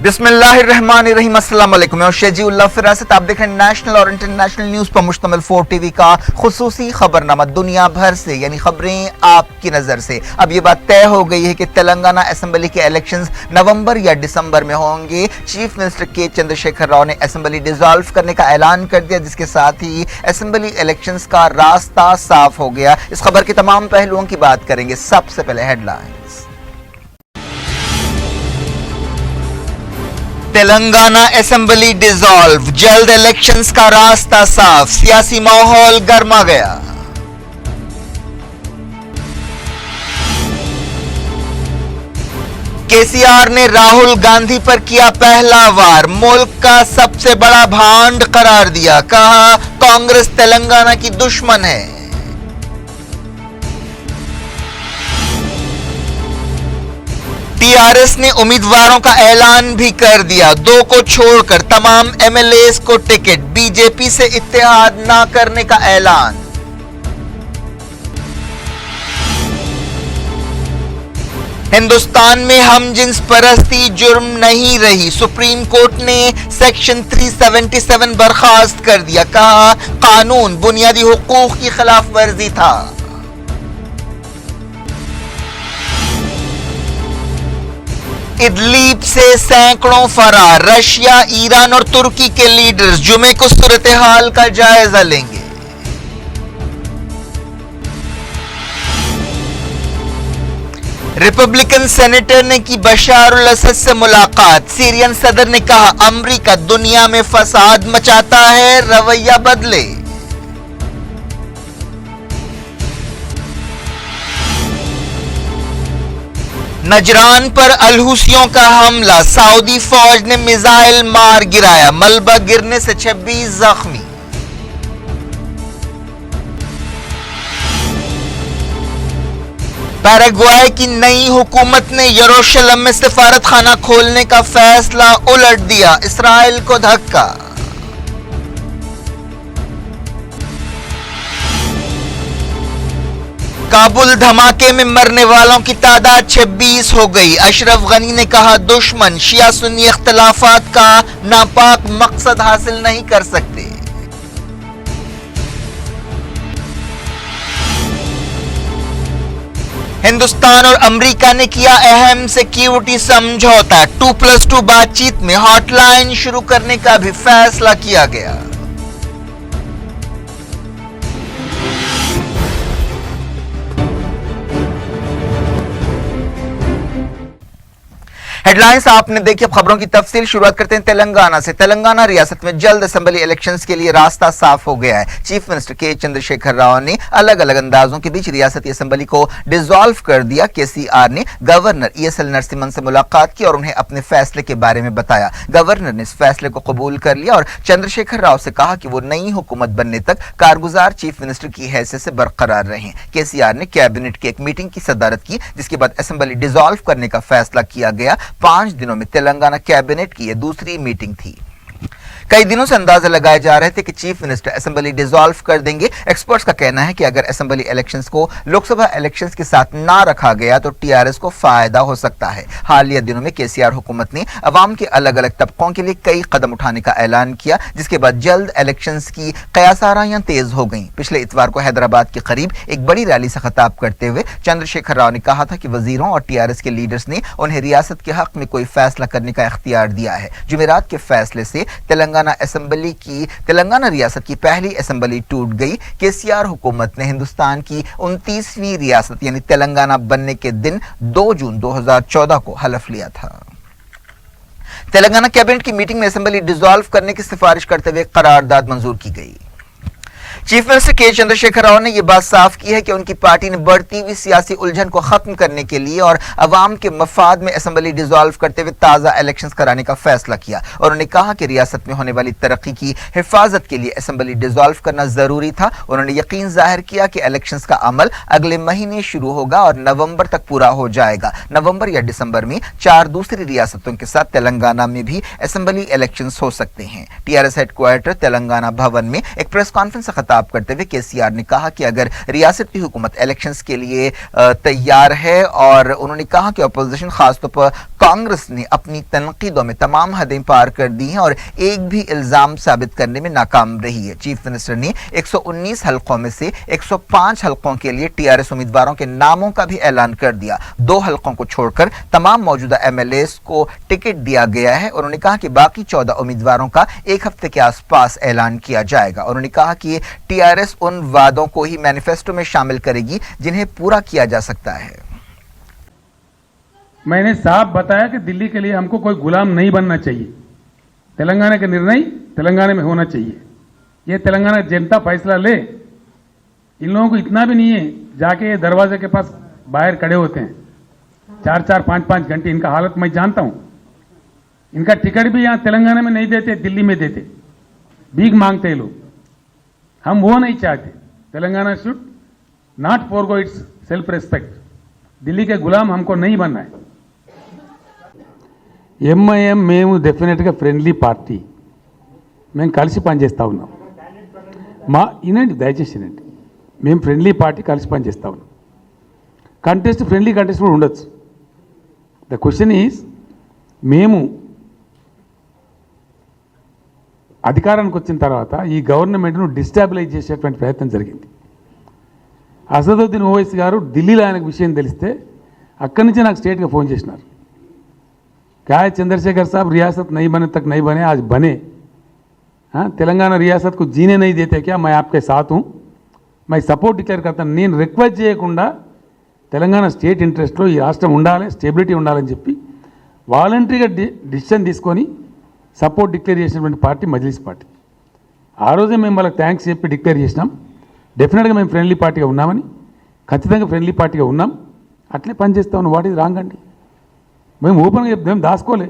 बिस्मिल्लाहिर्रहमानिर्रहीम। अस्सलाम वालेकुम। मैं शेजी उल्लाह फिरासत। आप देख रहे हैं नेशनल और इंटरनेशनल न्यूज पर मुश्तमिल 4 टीवी का खुसूसी खबरनामा दुनिया भर से, यानी खबरें आपकी नजर से। अब ये बात तय हो गई है कि तेलंगाना असेंबली के इलेक्शंस नवंबर या दिसंबर में होंगे। चीफ मिनिस्टर के चंद्रशेखर राव ने असेंबली डिसॉल्व करने का ऐलान कर दिया, जिसके साथ ही असेंबली इलेक्शंस का रास्ता साफ हो गया। इस खबर के तमाम पहलुओं की बात करेंगे। सबसे पहले हेडलाइंस। तेलंगाना असेंबली डिसॉल्व, जल्द इलेक्शंस का रास्ता साफ, सियासी माहौल गर्मा गया। केसीआर ने राहुल गांधी पर किया पहला वार, मुल्क का सबसे बड़ा भांड करार दिया, कहा कांग्रेस तेलंगाना की दुश्मन है। टीआरएस ने उम्मीदवारों का ऐलान भी कर दिया, 2 को छोड़कर तमाम एमएलएस को टिकट, बीजेपी से इत्तेहाद ना करने का ऐलान। हिंदुस्तान में हमजिन्स परस्ती जुर्म नहीं रही, सुप्रीम कोर्ट ने सेक्शन 377 बर्खास्त कर दिया, कहा कानून बुनियादी हुकूक की खिलाफ वर्जी था। इदलीब से सैकड़ों फरार, रशिया, ईरान और तुर्की के लीडर्स जुमे को सूरत हाल का जायजा लेंगे। रिपब्लिकन सेनेटर ने की बशार अल असद से मुलाकात, सीरियन सदर ने कहा अमेरिका दुनिया में फसाद मचाता है, रवैया बदले। नजरान पर अलहूसियों का हमला, सऊदी फौज ने मिसाइल मार गिराया, मलबा गिरने से 26 जख्मी। पैराग्वाय की नई हुकूमत ने यरूशलेम में सिफारत खाना खोलने का फैसला उलट दिया, इसराइल को धक्का। काबुल धमाके में मरने वालों की तादाद 26 हो गई, अशरफ गनी ने कहा दुश्मन शिया सुन्नी इख्तिलाफात का नापाक मकसद हासिल नहीं कर सकते। हिंदुस्तान और अमेरिका ने किया अहम सिक्योरिटी समझौता, 2+2 बातचीत में हॉटलाइन शुरू करने का भी फैसला किया गया। हेडलाइंस आपने देखी। अब खबरों की तफसील शुरुआत करते हैं तेलंगाना से। तेलंगाना रियासत में जल्द असेंबली इलेक्शंस के लिए रास्ता साफ हो गया है। चीफ मिनिस्टर के चंद्रशेखर राव ने अलग अलग अंदाजों के बीच रियासती असेंबली को डिसॉल्व कर दिया। केसीआर ने गवर्नर ईएसएल नरसिम्हन से मुलाकात की और उन्हें अपने फैसले के बारे में बताया। गवर्नर ने इस फैसले को कबूल कर लिया और चंद्रशेखर राव से कहा कि वो नई हुकूमत बनने तक कारगुजार चीफ मिनिस्टर की हैसियत से बरकरार रहें। केसीआर ने कैबिनेट की एक मीटिंग की सदारत की, जिसके बाद असेंबली डिसॉल्व करने का फैसला किया गया। 5 दिनों में तेलंगाना कैबिनेट की यह दूसरी मीटिंग थी। कई दिनों से अंदाजा लगाए जा रहे थे कि चीफ मिनिस्टर असेंबली डिसॉल्व कर देंगे। एक्सपर्ट्स का कहना है कि अगर असेंबली इलेक्शंस को लोकसभा इलेक्शंस के साथ ना रखा गया तो टीआरएस को फायदा हो सकता है। हालिया दिनों में केसीआर हुकूमत ने अवाम के अलग अलग तबकों के लिए कई कदम उठाने का ऐलान किया, जिसके बाद जल्द इलेक्शंस की कयासारायां तेज हो गईं। पिछले इतवार को हैदराबाद के करीब एक बड़ी रैली से खिताब करते हुए चंद्रशेखर राव ने कहा था कि वजीरों और टीआरएस के लीडर्स ने उन्हें रियासत के हक में कोई फैसला करने का इख्तियार दिया है। जुमेरात के फैसले से तेलंगाना रियासत की पहली असेंबली टूट गई। केसीआर हुकूमत ने हिंदुस्तान की 29वीं रियासत यानी तेलंगाना बनने के दिन 2 जून 2014 को हलफ लिया था। तेलंगाना कैबिनेट की मीटिंग में असेंबली डिसॉल्व करने की सिफारिश करते हुए करारदाद मंजूर की गई। चीफ मिनिस्टर के चंद्रशेखर राव ने यह बात साफ की है कि उनकी पार्टी ने बढ़ती हुई सियासी उलझन को खत्म करने के लिए और अवाम के मफाद में असेंबली डिसॉल्व करते हुए ताज़ा इलेक्शंस कराने का फैसला किया। और उन्होंने कहा कि रियासत में होने वाली तरक्की की हिफाजत के लिए असेंबली डिसॉल्व करना जरूरी था। उन्होंने यकीन जाहिर किया कि इलेक्शंस का अमल अगले महीने शुरू होगा और नवंबर तक पूरा हो जाएगा। नवंबर या दिसंबर में 4 दूसरी रियासतों के साथ तेलंगाना में भी असेंबली इलेक्शंस हो सकते हैं। टीआरएस हेडक्वार्टर तेलंगाना भवन में एक प्रेस कॉन्फ्रेंस से खिताब करते हुए केसीआर ने कहा कि अगर रियासत की हुकूमत इलेक्शंस के लिए तैयार है, और उन्होंने कहा कि अपोजिशन खासतौर पर कांग्रेस ने अपनी तनकीदों में तमाम हदें पार कर दी हैं और एक भी इल्जाम साबित करने में नाकाम रही है। चीफ मिनिस्टर ने 119 हलकों में से 105 हलकों के लिए टीआरएस उम्मीदवारों के नामों का भी ऐलान कर दिया। 2 हलकों को छोड़कर तमाम मौजूदा एमएलएस को टिकट दिया गया है। उन्होंने कहा कि बाकी 14 उम्मीदवारों का एक हफ्ते के आसपास ऐलान किया जाएगा। उन्होंने कहा कि टीआरएस उन वादों को ही मैनिफेस्टो में शामिल करेगी जिन्हें पूरा किया जा सकता है। मैंने साफ बताया कि दिल्ली के लिए हमको कोई गुलाम नहीं बनना चाहिए। तेलंगाना का निर्णय तेलंगाना में होना चाहिए। ये तेलंगाना जनता फैसला ले। इन लोगों को इतना भी नहीं है, जाके दरवाजे के पास बाहर खड़े होते हैं 4-4, 5-5 घंटे। इनका हालत मैं जानता हूं। इनका टिकट भी यहां तेलंगाना में नहीं देते, दिल्ली में देते, भीख मांगते हैं लोग। हम वो नहीं चाहते। Telangana should not forgo it's self respect. Delhi के गुलाम हमको नहीं बनना है। ఎంఐఎం మేము డెఫినెట్గా ఫ్రెండ్లీ పార్టీ, మేము కలిసి పనిచేస్తూ ఉన్నాం. వినండి, దయచేసి వినండి. మేము ఫ్రెండ్లీ పార్టీ, కలిసి పనిచేస్తూ ఉన్నాం. కంటెస్ట్, ఫ్రెండ్లీ కంటెస్ట్ కూడా ఉండొచ్చు. ద క్వశ్చన్ ఈజ్, మేము అధికారానికి వచ్చిన తర్వాత ఈ గవర్నమెంట్ను డిస్టాబిలైజ్ చేసేటువంటి ప్రయత్నం జరిగింది. అసదుద్దీన్ ఓవైసీ గారు ఢిల్లీలో ఆయనకు విషయం తెలిస్తే అక్కడి నుంచి నాకు స్టేట్గా ఫోన్ చేసినారు. क्या है चंद्रशेखर साहब, रियासत नहीं बने तक नहीं बने, आज बने। हाँ, तेलंगाना रियासत को जीने नहीं देते क्या? मैं आपके साथ हूँ, मैं सपोर्ट डिक्लेयर करता. నేను రిక్వెస్ట్ చేయకుండా తెలంగాణ స్టేట్ ఇంట్రెస్ట్లో ఈ రాష్ట్రం ఉండాలి, స్టెబిలిటీ ఉండాలని చెప్పి వాలంటరీగా డిసిషన్ తీసుకొని సపోర్ట్ డిక్లేర్ చేసినటువంటి పార్టీ మజ్లిస్ పార్టీ. ఆ రోజే మేము వాళ్ళకి థ్యాంక్స్ చెప్పి డిక్లేర్ చేసినాం. డెఫినెట్గా మేము ఫ్రెండ్లీ పార్టీగా ఉన్నామని, ఖచ్చితంగా ఫ్రెండ్లీ పార్టీగా ఉన్నాం. అట్లే పనిచేస్తా ఉన్నాం. వాట్ ఈజ్ రాంగ్ అండి? మేము ఓపెన్గా చెప్తాం, దాచుకోలే.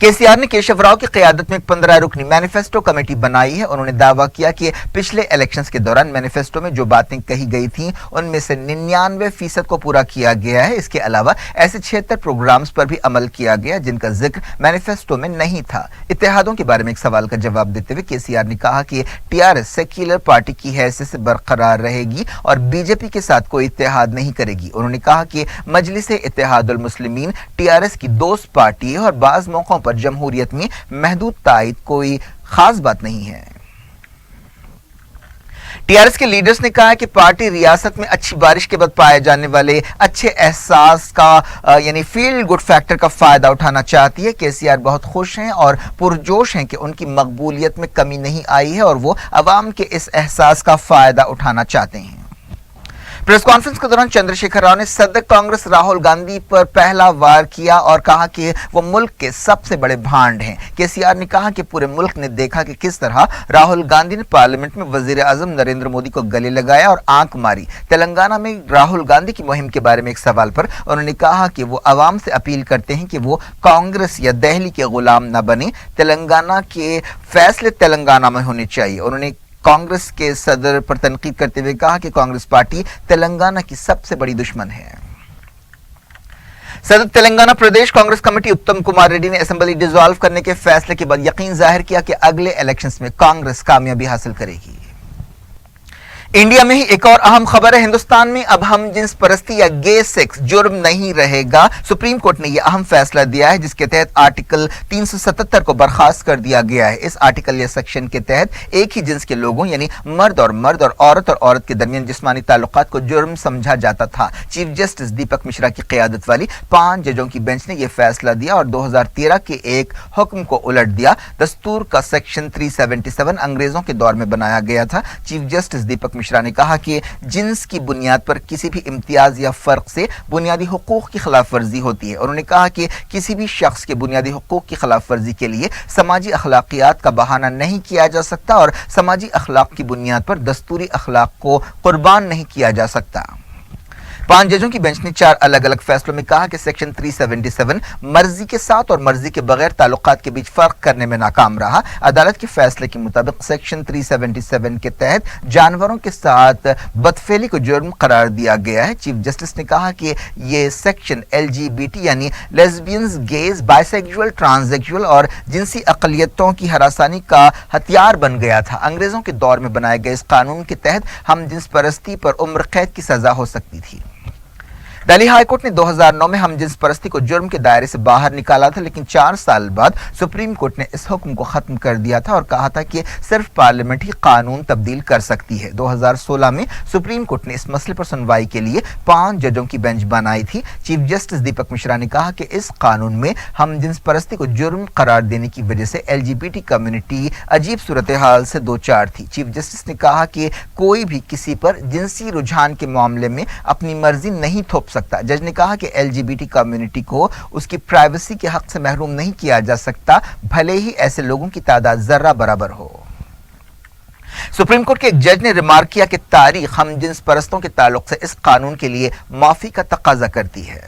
केसीआर ने केशव राव की क़यादत में 15 रुकनी मैनिफेस्टो कमेटी बनाई है। उन्होंने दावा किया कि पिछले इलेक्शंस के दौरान मैनिफेस्टो में जो बातें कही गई थीं उनमें से 99% को पूरा किया गया है। इसके अलावा ऐसे 76 प्रोग्राम्स पर भी अमल किया गया जिनका जिक्र मैनिफेस्टो में नहीं था। इत्तेहादों के बारे में एक सवाल का जवाब देते हुए केसीआर ने कहा कि टीआरएस सेक्युलर पार्टी की हैसियत से बरकरार रहेगी और बीजेपी के साथ कोई इत्तेहाद नहीं करेगी। उन्होंने कहा कि मजलिस इत्तेहादुल मुस्लिमीन टीआरएस की दोस्त पार्टी है और बाज़ मौक़ों पर जमहूरियत में महदूद तायद कोई खास बात नहीं है। टीआरएस के लीडर्स ने कहा कि पार्टी रियासत में अच्छी बारिश के बाद पाए जाने वाले अच्छे एहसास का यानी फील गुड फैक्टर का फायदा उठाना चाहती है। केसीआर बहुत खुश हैं और पुरजोश हैं कि उनकी मकबूलियत में कमी नहीं आई है और वो अवाम के इस एहसास का फायदा उठाना चाहते हैं। प्रेस कॉन्फ्रेंस के दौरान चंद्रशेखर राव ने सदर कांग्रेस राहुल गांधी पर पहला वार किया और कहा कि वो मुल्क के सबसे बड़े भांड हैं। केसीआर ने कहा कि पूरे मुल्क ने देखा कि किस तरह राहुल गांधी ने पार्लियामेंट में वजीर आजम नरेंद्र मोदी को गले लगाया और आंख मारी। तेलंगाना में राहुल गांधी की मुहिम के बारे में एक सवाल पर उन्होंने कहा कि वो अवाम से अपील करते हैं कि वो कांग्रेस या दिल्ली के गुलाम न बने। तेलंगाना के फैसले तेलंगाना में होने चाहिए। उन्होंने कांग्रेस के सदर पर तनकीद करते हुए कहा कि कांग्रेस पार्टी तेलंगाना की सबसे बड़ी दुश्मन है। सदर तेलंगाना प्रदेश कांग्रेस कमेटी उत्तम कुमार रेड्डी ने असेंबली डिसॉल्व करने के फैसले के बाद यकीन जाहिर किया कि अगले इलेक्शंस में कांग्रेस कामयाबी हासिल करेगी। इंडिया में ही एक और अहम खबर है। हिंदुस्तान में अब हम जिन्स परस्ती या गे सेक्स जुर्म नहीं रहेगा। सुप्रीम कोर्ट ने यह अहम फैसला दिया है जिसके तहत आर्टिकल 377 को बर्खास्त कर दिया गया है। इस आर्टिकल या सेक्शन के तहत एक ही जिन्स के लोगों यानी मर्द और औरत के दरमियान जिस्मानी ताल्लुकात को जुर्म समझा जाता था। चीफ जस्टिस दीपक मिश्रा की क़यादत वाली 5 जजों की बेंच ने यह फैसला दिया और 2013 के एक हुक्म को उलट दिया। दस्तूर का सेक्शन 377 अंग्रेजों के दौर में बनाया गया था। चीफ जस्टिस दीपक मिश्रा ने कहा कि जिन्स की बुनियाद पर किसी भी इम्तियाज या फर्क से बुनियादी हुकूक की खिलाफ वर्जी होती है। उन्होंने कहा कि किसी भी शख्स के बुनियादी हुकूक की खिलाफ वर्जी के लिए समाजी अखलाकियात का बहाना नहीं किया जा सकता और समाजी अखलाक की बुनियाद पर दस्तूरी अखलाक को कुर्बान नहीं किया जा सकता। 5 जजों की बेंच ने 4 अलग अलग फैसलों में कहा कि सेक्शन 377 मर्जी के साथ और मर्जी के बगैर ताल्लुकात के बीच फर्क करने में नाकाम रहा। अदालत के फैसले के मुताबिक सेक्शन 377 के तहत जानवरों के साथ बदफेली को जुर्म करार दिया गया है। चीफ जस्टिस ने कहा कि ये सेक्शन LGBT यानी लेस्बियंस, गेज, बाइसेक्सुअल, ट्रांससेक्सुअल और जिनसी अक़लियतों की हरासानी का हथियार बन गया था। अंग्रेजों के दौर में बनाए गए इस कानून के तहत हम जिन्स परस्ती पर उम्र कैद की सजा हो सकती थी। दिल्ली हाई कोर्ट ने 2009 में हम जिन्स परस्ती को जुर्म के दायरे से बाहर निकाला था, लेकिन 4 साल बाद सुप्रीम कोर्ट ने इस हुक्म को खत्म कर दिया था और कहा था कि सिर्फ पार्लियामेंट ही कानून तब्दील कर सकती है। 2016 में सुप्रीम कोर्ट ने इस मसले पर सुनवाई के लिए 5 जजों की बेंच बनाई थी। चीफ जस्टिस दीपक मिश्रा ने कहा कि इस कानून में हम जिन्स परस्ती को जुर्म करार देने की वजह से LGBT कम्युनिटी अजीब सूरत हाल से दो चार थी। चीफ जस्टिस ने कहा कि कोई भी किसी पर जिनसी रुझान के मामले में अपनी मर्जी नहीं थोप सकता। जज ने कहा कि LGBT कम्युनिटी को उसकी प्राइवेसी के हक से महरूम नहीं किया जा सकता, भले ही ऐसे लोगों की तादाद जर्रा बराबर हो। सुप्रीम कोर्ट के एक जज ने रिमार्क किया कि तारीख हम जिन्स परस्तों के ताल्लुक से इस कानून के लिए माफी का तकाजा करती है।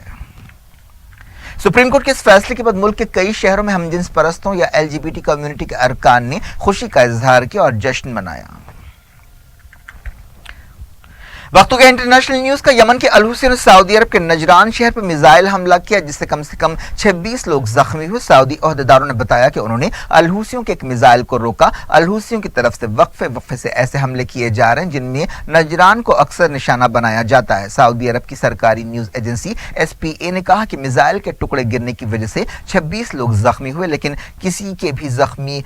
सुप्रीम कोर्ट के इस फैसले के बाद मुल्क के कई शहरों में हम जिन्स परस्तों या LGBT कम्युनिटी के अरकान ने खुशी का इजहार किया और जश्न मनाया। वक्त हो गया इंटरनेशनल न्यूज का। यमन के अल हुसैन ने सऊदी अरब के नजरान शहर पर मिसाइल हमला किया, जिससे कम से कम 26 लोग जख्मी हुए। सऊदी ओहदेदारों ने बताया कि उन्होंने अल हुसियों के एक मिसाइल को रोका। अल हुसियों की तरफ से वक्फे से ऐसे हमले किए जा रहे हैं जिनमें नजरान को अक्सर निशाना बनाया जाता है। सऊदी अरब की सरकारी न्यूज एजेंसी SPA ने कहा कि मिसाइल के टुकड़े गिरने की वजह से 26 लोग जख्मी हुए, लेकिन किसी के भी जख्मी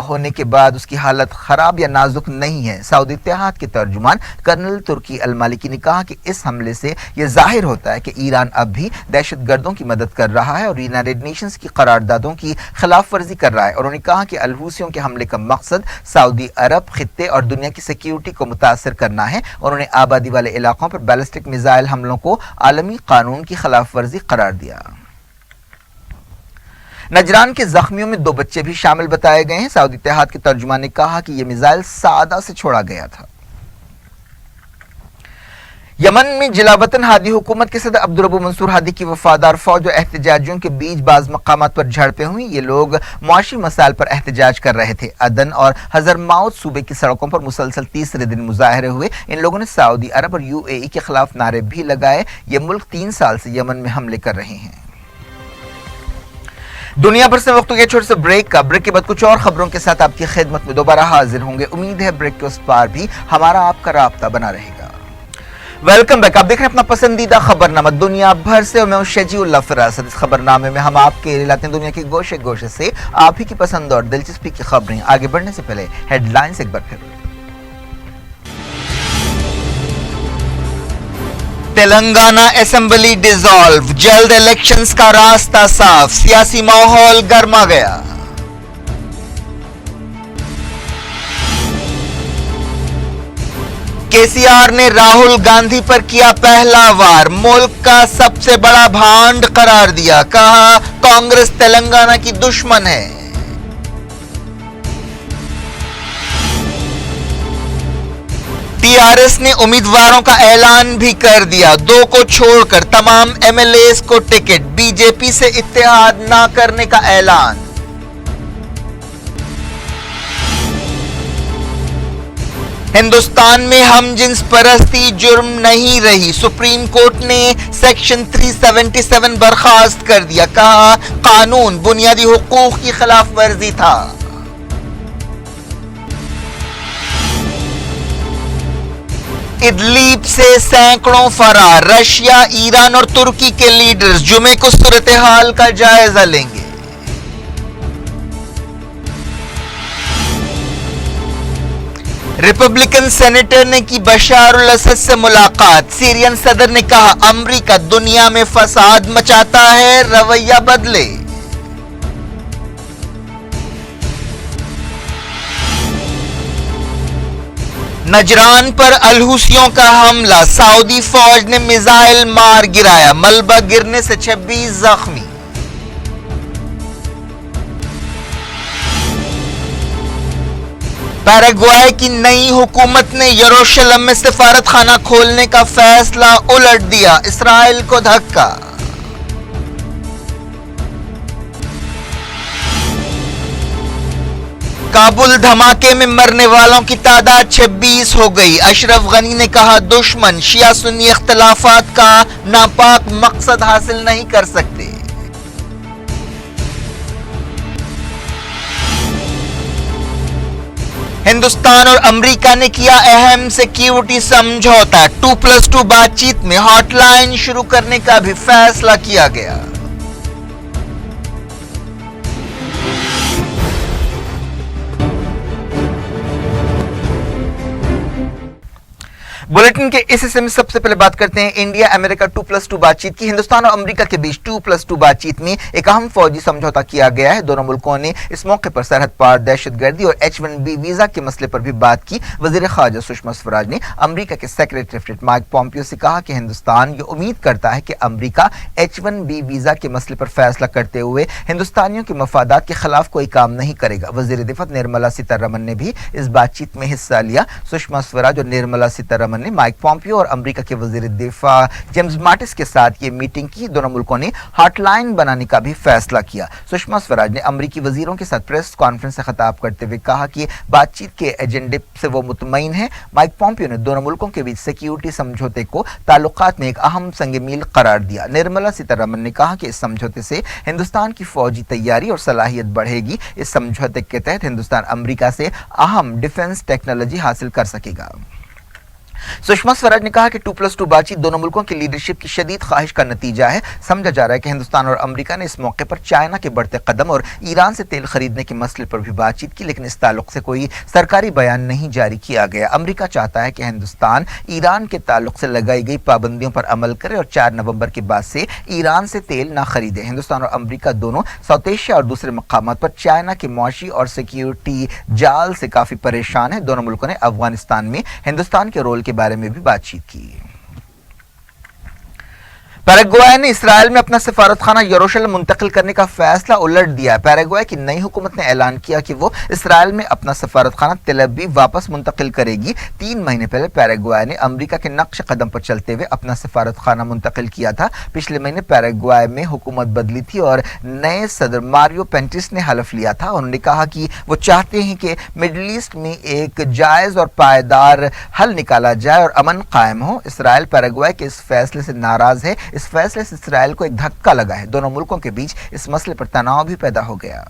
होने के बाद उसकी हालत खराब या नाजुक नहीं है। सऊदी इत्तेहाद के तर्जुमान कर्नल तुर्की मालिकी ने कहा कि इस हमले से यह जाहिर होता है कि ईरान अब भी दहशतगर्दों की मदद कर रहा है और यूनाइटेड नेशंस की करारदादों की खिलाफ वर्जी कर रहा है। उन्होंने कहा कि अल हुसियों के हमले का मकसद सऊदी अरब, खित्ते और दुनिया की सिक्योरिटी को मुतासर करना है। उन्होंने आबादी वाले इलाकों पर बैलिस्टिक मिसाइल हमलों को आलमी कानून की खिलाफ वर्जी करार दिया। नजरान के जख्मियों में 2 बच्चे भी शामिल बताए गए हैं। सऊदी इत्तेहाद के तर्जुमान ने कहा कि यह मिसाइल सादा से छोड़ा गया था। यमन में जिलावतन हादी हुकूमत के सदर अब्दुर्रब्बू मंसूर हादी की वफादार फौज और एहतजाजियों के बीच बाज मकामात पर झड़पें हुई। ये लोग मुआशी मसाइल पर एहतजाज कर रहे थे। अदन और हजरमाउत सूबे की सड़कों पर मुसलसल तीसरे दिन मुजाहरे हुए। इन लोगों ने सऊदी अरब और UAE के खिलाफ नारे भी लगाए। ये मुल्क 3 साल से यमन में हमले कर रहे हैं। दुनिया भर से वक्त हो गया छोटे से ब्रेक का। ब्रेक के बाद कुछ और खबरों के साथ आपकी खिदमत में दोबारा हाजिर होंगे। उम्मीद है ब्रेक के उस पार भी हमारा आपका राब्ता बना रहेगा। Welcome back. आप देख रहे हैं अपना पसंदीदा खबरनामा दुनिया भर से और मैं हूं शजीउल्लाह फिरासत। इस खबरनामे में हम आपके लिए लाते हैं दुनिया के गोशे गोशे से आप ही की पसंद और दिलचस्पी की खबरें। आगे बढ़ने से पहले हेडलाइंस एक बार फिर। तेलंगाना असेंबली डिसॉल्व, जल्द इलेक्शंस का रास्ता साफ, सियासी माहौल गर्मा गया। केसीआर ने राहुल गांधी पर किया पहला वार, मुल्क का सबसे बड़ा भांड करार दिया। कहा कांग्रेस तेलंगाना की दुश्मन है। टीआरएस ने उम्मीदवारों का ऐलान भी कर दिया। 2 को छोड़कर तमाम MLAs को टिकट, बीजेपी से इत्तेहाद ना करने का ऐलान। हिंदुस्तान में हम जिन्स परस्ती जुर्म नहीं रही, सुप्रीम कोर्ट ने सेक्शन 377 बर्खास्त कर दिया। कहा कानून बुनियादी हुकूक की खिलाफ वर्जी था। इदलीब से सैकड़ों फरार, रशिया, ईरान और तुर्की के लीडर्स जुमे को सूरत हाल का जायजा लेंगे। रिपब्लिकन सेनेटर ने की बशार अल असद से मुलाकात। सीरियन सदर ने कहा अमेरिका दुनिया में फसाद मचाता है, रवैया बदले। नजरान पर अल हुसियों का हमला, सऊदी फौज ने मिसाइल मार गिराया, मलबा गिरने से 26 जख्मी। पैराग्वाय की नई हुकूमत ने यरूशलेम में सिफारत खाना खोलने का फैसला उलट दिया, इसराइल को धक्का। काबुल धमाके में मरने वालों की तादाद 26 हो गई। अशरफ गनी ने कहा दुश्मन शिया सुन्नी इख्तलाफात का नापाक मकसद हासिल नहीं कर सकते। हिंदुस्तान और अमेरिका ने किया अहम सिक्योरिटी समझौता। 2+2 बातचीत में हॉटलाइन शुरू करने का भी फैसला किया गया। बुलेटिन के इस हिस्से में सबसे पहले बात करते हैं इंडिया अमेरिका 2+2 बातचीत की। हिंदुस्तान और अमेरिका के बीच 2+2 बातचीत में एक अहम फौजी समझौता किया गया है। दोनों मुल्कों ने इस मौके पर सरहद पार दहशतगर्दी और H1B वीजा के मसले पर भी बात की। वजीर खारजा सुषमा स्वराज ने अमेरिका के secretary of state Mike Pompeo से कहा कि हिंदुस्तान ये उम्मीद करता है कि अमेरिका H1B वीजा के मसले पर फैसला करते हुए हिंदुस्तानियों के मफादात के खिलाफ कोई काम नहीं करेगा। वजीर दिफा निर्मला सीतारमन ने भी इस बातचीत में हिस्सा लिया। सुषमा स्वराज और निर्मला सीतारमन ने माइक पॉम्पियो और अमेरिका के वजीर दिफा जेम्स माटिस के साथ ये मीटिंग की। दोनों मुल्कों ने हॉटलाइन बनाने का भी फैसला किया। सुषमा स्वराज ने अमेरिकी वजीरों के साथ प्रेस कॉन्फ्रेंस से खिताब करते हुए कहा कि बातचीत के एजेंडे से वो मुतमईन है। माइक पॉम्पियो ने दोनों मुल्कों के बीच सिक्योरिटी समझौते को ताल्लुकात में एक अहम संग मील करार दिया। निर्मला सीतारमन ने कहा कि इस समझौते से हिंदुस्तान की फौजी तैयारी और सलाहियत बढ़ेगी। इस समझौते के तहत हिंदुस्तान अमेरिका से अहम डिफेंस टेक्नोलॉजी हासिल कर सकेगा। सुषमा स्वराज ने कहा कि 2+2 बातचीत दोनों मुल्कों की लीडरशिप की शदीद ख्वाहिश का नतीजा है। समझा जा रहा है कि हिंदुस्तान और अमेरिका ने इस मौके पर चाइना के बढ़ते कदम और ईरान से तेल खरीदने के मसले पर भी बातचीत की, लेकिन इस ताल्लुक से कोई सरकारी बयान नहीं जारी किया गया। अमेरिका चाहता है कि हिंदुस्तान ईरान के ताल्लुक से लगाई गई पाबंदियों पर अमल करे और 4 नवंबर के बाद से ईरान से तेल न खरीदे। हिंदुस्तान और अमेरिका दोनों साउथ एशिया और दूसरे मकामात पर चाइना के मुआशी और सिक्योरिटी जाल से काफी परेशान है। दोनों मुल्कों ने अफगानिस्तान में हिंदुस्तान के रोल के बारे में भी बातचीत की। पैराग्वाय ने इसराइल में अपना सफारतखाना यरूशलेम मुंतकिल करने का फैसला उलट दिया। पैराग्वाय की नई हुकूमत ने ऐलान किया कि वो इसराइल में अपना सफारतखाना तेल अवीव वापस मुंतकिल करेगी। 3 महीने पहले पैराग्वाय ने अमेरिका के नक्श कदम पर चलते हुए अपना सफारतखाना मुंतकिल किया था। पिछले महीने पैराग्वाय में हुकूमत बदली थी और नए सदर मारियो पेंटिस ने हलफ लिया था। उन्होंने कहा कि वो चाहते हैं कि मिडल ईस्ट में एक जायज और पायदार हल निकाला जाए और अमन कायम हो। इसराइल पैराग्वाय के इस फैसले से नाराज है। इस फैसले से इसराइल को एक धक्का लगा है। दोनों मुल्कों के बीच इस मसले पर तनाव भी पैदा हो गया।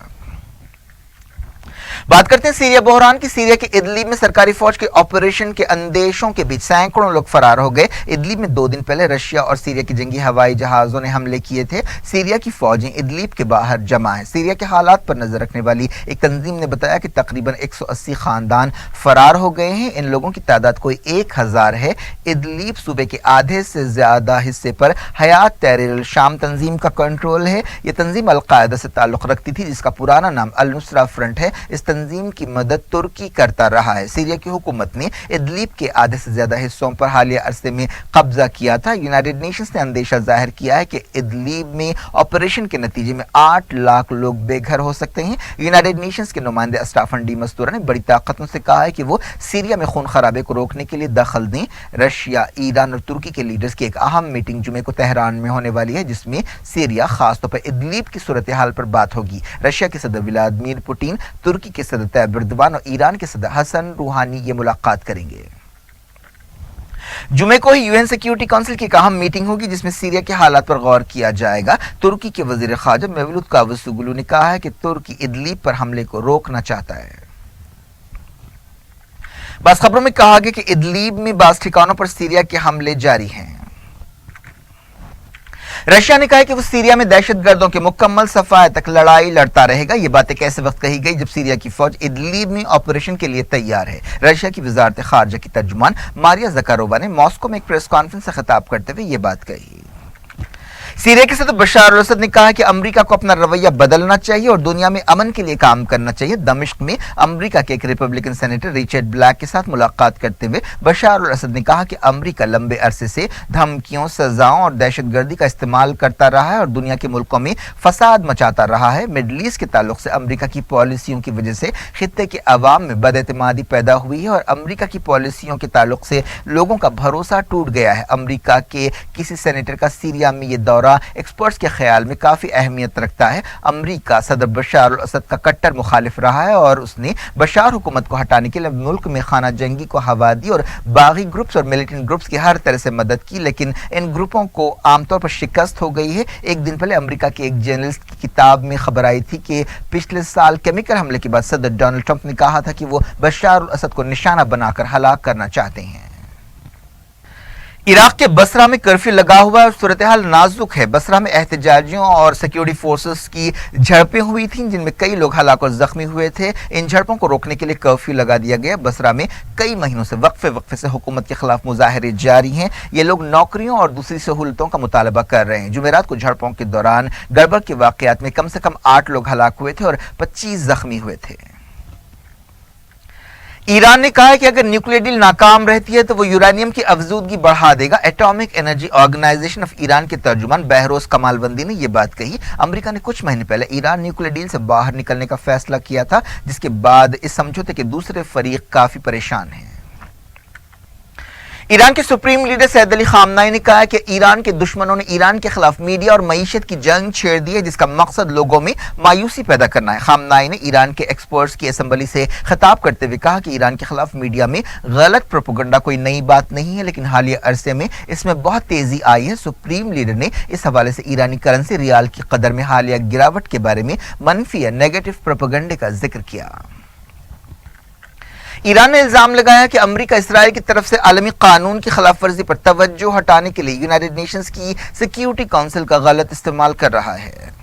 बात करते हैं सीरिया बहरान की। सीरिया के इदलिब में सरकारी फौज के ऑपरेशन के अंदेशों के बीच सैकड़ों लोग फरार हो गए। इदलिब में 2 दिन पहले रशिया और सीरिया की जंगी हवाई जहाजों ने हमले किए थे। सीरिया की फौजें इदलिब के बाहर जमा है। सीरिया के हालात पर नजर रखने वाली एक तंजीम ने बताया कि तकरीबन 180 खानदान फरार हो गए हैं। इन लोगों की तादाद कोई 1000 है। इदलिब सूबे के आधे से ज्यादा हिस्से पर हयात तहरीर शाम तंजीम का कंट्रोल है। यह तंजीम अलकायदा से ताल्लुक रखती थी, जिसका पुराना नाम अल नुसरा फ्रंट है। इस तंजीम की मदद तुर्की करता रहा है। सीरिया की हुकूमत ने इदलिब के आधे से ज्यादा हिस्सों पर हालिया अरसे में कब्जा किया था। यूनाइटेड नेशंस ने अंदेशा जाहिर किया है कि इदलिब में ऑपरेशन के नतीजे में 8 लाख लोग बेघर हो सकते हैं। यूनाइटेड नेशंस के नुमाइंदे अस्टाफन डी मस्तूरा ने बड़ी ताकतों से कहा है कि वो सीरिया में खून खराबे को रोकने के लिए दखल दें। रशिया, ईरान और तुर्की के लीडर्स की एक अहम मीटिंग जुमे को तेहरान में होने वाली है, जिसमें सीरिया खासतौर पर इदलिब की सूरत हाल पर बात होगी। रशिया के सदर व्लादिमीर पुतिन, तुर्की के सदर तैयब एर्दोगान और ईरान के सदर हसन रूहानी ये मुलाकात करेंगे। जुमे को ही यूएन सिक्योरिटी काउंसिल की एक अहम मीटिंग होगी, जिसमें सीरिया के हालात पर गौर किया जाएगा। तुर्की के वजीर खारजा मेवलूद कावुसोगलू ने कहा है कि तुर्की इदलिब पर हमले को रोकना चाहता है। बास खबरों में कहा गया कि इदलिब में बास ठिकानों पर सीरिया के हमले जारी हैं। रशिया ने कहा कि वो सीरिया में दहशतगर्दों के मुकम्मल सफाये तक लड़ाई लड़ता रहेगा। ये बातें कैसे वक्त कही गई जब सीरिया की फौज इदलिब में ऑपरेशन के लिए तैयार है। रशिया की वजारत खारजा की तर्जुमान मारिया जकारोवा ने मॉस्को में एक प्रेस कॉन्फ्रेंस से खिताब करते हुए ये बात कही। सीरिया के सदर बशार अल असद ने कहा कि अमेरिका को अपना रवैया बदलना चाहिए और दुनिया में अमन के लिए काम करना चाहिए। दमिश्क में अमेरिका के एक रिपब्लिकन सेनेटर रिचर्ड ब्लैक के साथ मुलाकात करते हुए बशार अल असद ने कहा कि अमेरिका लंबे अरसे से धमकियों, सजाओं और दहशतगर्दी का इस्तेमाल करता रहा है और दुनिया के मुल्कों में फसाद मचाता रहा है। मिडल ईस्ट के ताल्लुक से अमेरिका की पॉलिसियों की वजह से खित्ते के अवाम में बदएतमादी पैदा हुई है और अमेरिका की पॉलिसियों के ताल्लुक से लोगों का भरोसा टूट गया है। अमेरिका के किसी सेनेटर का सीरिया में ये दौरा एक्सपर्ट्स के ख्याल में काफी अहमियत रखता है। अमेरिका सदर बशार अल असद का कट्टर मुखालिफ रहा है और उसने बशार हुकूमत को हटाने के लिए मुल्क में खाना जंगी को हवा दी और बागी ग्रुप्स और मिलिटेंट ग्रुप्स की हर तरह से मदद की, लेकिन इन ग्रुपों को आमतौर पर शिकस्त हो गई है। एक दिन पहले अमेरिका के एक जर्नलिस्ट की किताब में खबर आई थी कि पिछले साल केमिकल हमले के बाद सदर डोनाल्ड ट्रंप ने कहा था कि वो बशार अल असद को निशाना बनाकर हलाक करना चाहते हैं। इराक के बसरा में कर्फ्यू लगा हुआ है और सूरत हाल नाजुक है। बसरा में एहतजाजियों और सिक्योरिटी फोर्सेस की झड़पें हुई थी जिनमें कई लोग हलाक और जख्मी हुए थे। इन झड़पों को रोकने के लिए कर्फ्यू लगा दिया गया। बसरा में कई महीनों से वक्फे से हुकूमत के खिलाफ मुजाहरे जारी हैं। ये लोग नौकरियों और दूसरी सहूलतों का मुतालबा कर रहे हैं। जुमेरात को झड़पों के दौरान गड़बड़ के वाकयात में कम से कम 8 लोग हलाक हुए थे और 25 जख्मी हुए थे। ईरान ने कहा है कि अगर न्यूक्लियर डील नाकाम रहती है तो वो यूरेनियम की अफजूदगी बढ़ा देगा। Atomic energy organization of Iran के तर्जुमान बहरोज कमालवंदी ने यह बात कही। अमेरिका ने कुछ महीने पहले ईरान न्यूक्लियर डील से बाहर निकलने का फैसला किया था, जिसके बाद इस समझौते के दूसरे फरीक काफी परेशान हैं। ईरान के सुप्रीम लीडर सैयद अली खामनाई ने कहा है कि ईरान के दुश्मनों ने ईरान के खिलाफ मीडिया और मईशत की जंग छेड़ दी है, जिसका मकसद लोगों में मायूसी पैदा करना है। खामनाई ने ईरान के एक्सपर्ट्स की असेंबली से खिताब करते हुए कहा कि ईरान के खिलाफ मीडिया में गलत प्रोपेगेंडा कोई नई बात नहीं है, लेकिन हालिया अरसे में इसमें बहुत तेजी आई है। सुप्रीम लीडर ने इस हवाले से ईरानी करेंसी रियाल की कदर में हालिया गिरावट के बारे में मनफी या नेगेटिव प्रोपेगेंडे का जिक्र किया। ईरान ने इल्जाम लगाया कि अमेरिका इसराइल की तरफ से आलमी कानून की खिलाफ वर्जी पर तवज्जो हटाने के लिए यूनाइटेड नेशंस की सिक्योरिटी काउंसिल का गलत इस्तेमाल कर रहा है।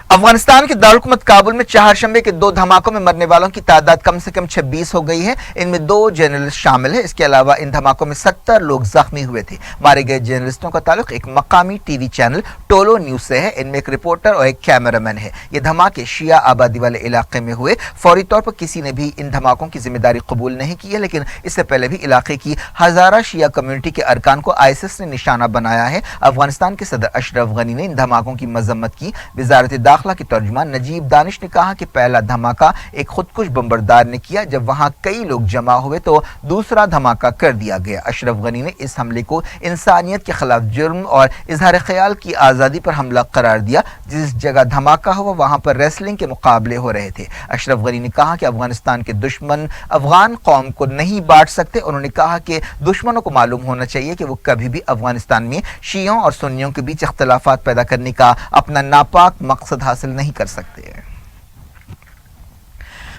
अफगानिस्तान के दारुल काबुल में चारशंबे के 2 धमाकों में मरने वालों की तादाद कम से कम 26 हो गई है। इनमें 2 जर्नलिस्ट शामिल हैं। इसके अलावा इन धमाकों में 70 लोग जख्मी हुए थे। मारे गए जर्नलिस्टों का ताल्लुक एक मकामी टीवी चैनल टोलो न्यूज से है। इनमें एक रिपोर्टर और एक कैमरामैन है। ये धमाके शिया आबादी वाले इलाके में हुए। फौरी तौर पर किसी ने भी इन धमाकों की जिम्मेदारी कबूल नहीं की है, लेकिन इससे पहले भी इलाके की हजारा शिया कम्युनिटी के अरकान को आईएसआईएस ने निशाना बनाया है। अफगानिस्तान के सदर अशरफ गनी ने इन धमाकों की मजम्मत की। वजारत दाखिला के तर्जुमान नजीब दानिश ने कहा कि पहला धमाका एक खुदकुश बम्बरदार ने किया। जब वहां कई लोग जमा हुए तो दूसरा धमाका कर दिया गया। अशरफ गनी ने इस हमले को इंसानियत के खिलाफ जुर्म और इजहार ख्याल की आज़ादी पर हमला करार दिया। जिस जगह धमाका हुआ वहां पर रेसलिंग के मुकाबले हो रहे थे। अशरफ गनी ने कहा कि अफगानिस्तान के दुश्मन अफगान कौम को नहीं बांट सकते। उन्होंने कहा कि दुश्मनों को मालूम होना चाहिए कि वो कभी भी अफगानिस्तान में शियों और सुन्नियों के बीच इख्तलाफात पैदा करने का अपना नापाक मकसद हासिल नहीं कर सकते हैं।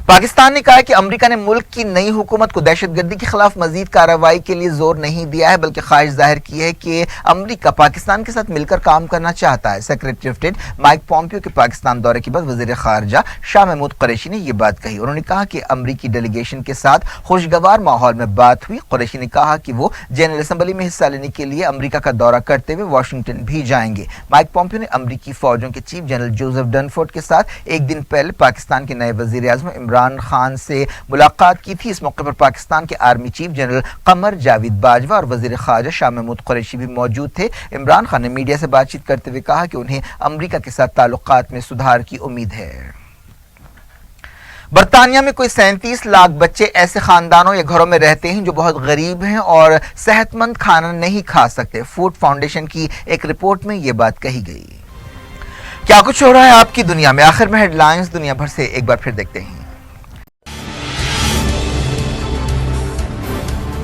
पाकिस्तान ने कहा है कि अमेरिका ने मुल्क की नई हुकूमत को दहशतगर्दी के खिलाफ मजीद कार्रवाई के लिए जोर नहीं दिया है, बल्कि ख्वाहिश जाहिर की है कि अमेरिका पाकिस्तान के साथ मिलकर काम करना चाहता है। Secretary of state Mike Pompeo के पाकिस्तान दौरे के बाद वजीर खारजा शाह महमूद कुरैशी ने यह बात कही। उन्होंने कहा कि अमरीकी डेलीगेशन के साथ खुशगवार माहौल में बात हुई। कुरैशी ने कहा कि वो जनरल असेंबली में हिस्सा लेने के लिए अमरीका का दौरा करते हुए वाशिंगटन भी जाएंगे। माइक पॉम्पियो ने अमरीकी फौजों के चीफ जनरल जोसेफ डनफोर्ड के साथ एक दिन पहले पाकिस्तान के नए वजीर आजम इमरान खान से मुलाकात की थी। इस मौके पर पाकिस्तान के army chief general Qamar Javed Bajwa और वजीर खारजा शाह महमूद कुरैशी भी मौजूद थे। इमरान खान ने मीडिया से बातचीत करते हुए कहा कि उन्हें अमेरिका के साथ ताल्लुकात में सुधार की उम्मीद है। बर्तानिया में कोई 37 लाख बच्चे ऐसे खानदानों या घरों में रहते हैं जो बहुत गरीब हैं और सेहतमंद खाना नहीं खा सकते। फूड फाउंडेशन की एक रिपोर्ट में यह बात कही गई। क्या कुछ हो रहा है आपकी दुनिया में, आखिर में हेडलाइंस दुनिया भर से एक बार फिर देखते हैं।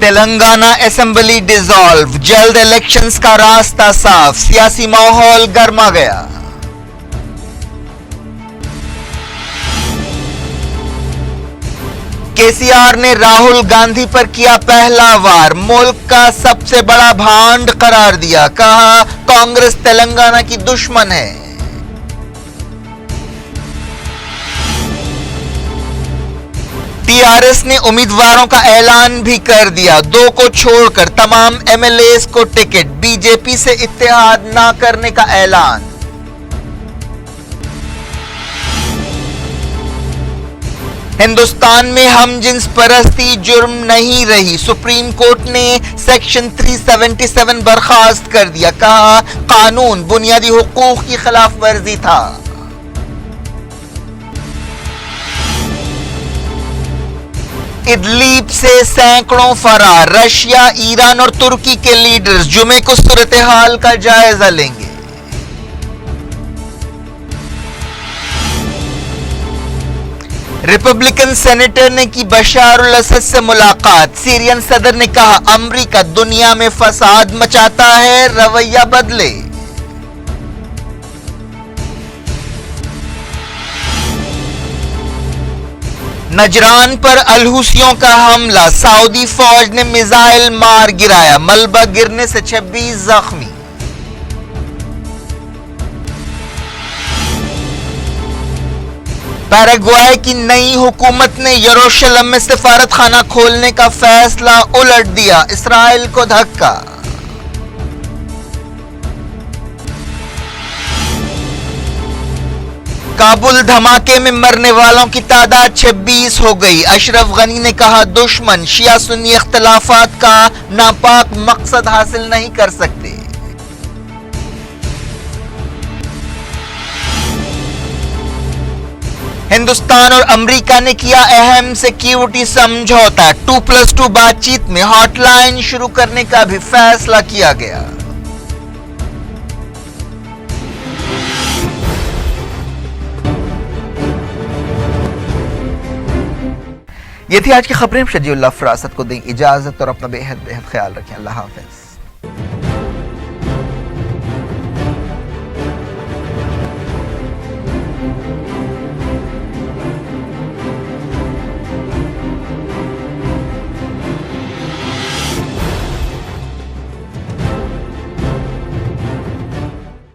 तेलंगाना असेंबली डिसॉल्व, जल्द इलेक्शंस का रास्ता साफ, सियासी माहौल गर्मा गया। केसीआर ने राहुल गांधी पर किया पहला वार, मुल्क का सबसे बड़ा भांड करार दिया। कहा कांग्रेस तेलंगाना की दुश्मन है। टीआरएस ने उम्मीदवारों का ऐलान भी कर दिया, 2 को छोड़कर तमाम एमएलएस को टिकट, बीजेपी से इत्तेहाद ना करने का ऐलान। हिंदुस्तान में हमजिन्स परस्ती जुर्म नहीं रही, सुप्रीम कोर्ट ने सेक्शन 377 बर्खास्त कर दिया, कहा कानून बुनियादी हुकूक की खिलाफ वर्जी था। इदलीब से सैकड़ों फरार, रशिया, ईरान और तुर्की के लीडर्स जुमे को सूरत हाल का जायजा लेंगे। रिपब्लिकन सेनेटर ने की बशार अल असद से मुलाकात, सीरियन सदर ने कहा अमेरिका दुनिया में फसाद मचाता है, रवैया बदले। नजरान पर अलहूसियों का हमला, सऊदी फौज ने मिसाइल मार गिराया, मलबा गिरने से 26 जख्मी। पैराग्वाय की नई हुकूमत ने यरूशलेम में सिफारत खाना खोलने का फैसला उलट दिया, इसराइल को धक्का। काबुल धमाके में मरने वालों की तादाद 26 हो गई, अशरफ गनी ने कहा दुश्मन शिया सुन्नी इख्तलाफात का नापाक मकसद हासिल नहीं कर सकते। हिंदुस्तान और अमेरिका ने किया अहम सिक्योरिटी समझौता, 2+2 बातचीत में हॉटलाइन शुरू करने का भी फैसला किया गया। ये थी आज की खबरें। शजीउल्लाह फरासत को दें इजाजत और अपना बेहद ख्याल रखें। अल्लाह हाफिज।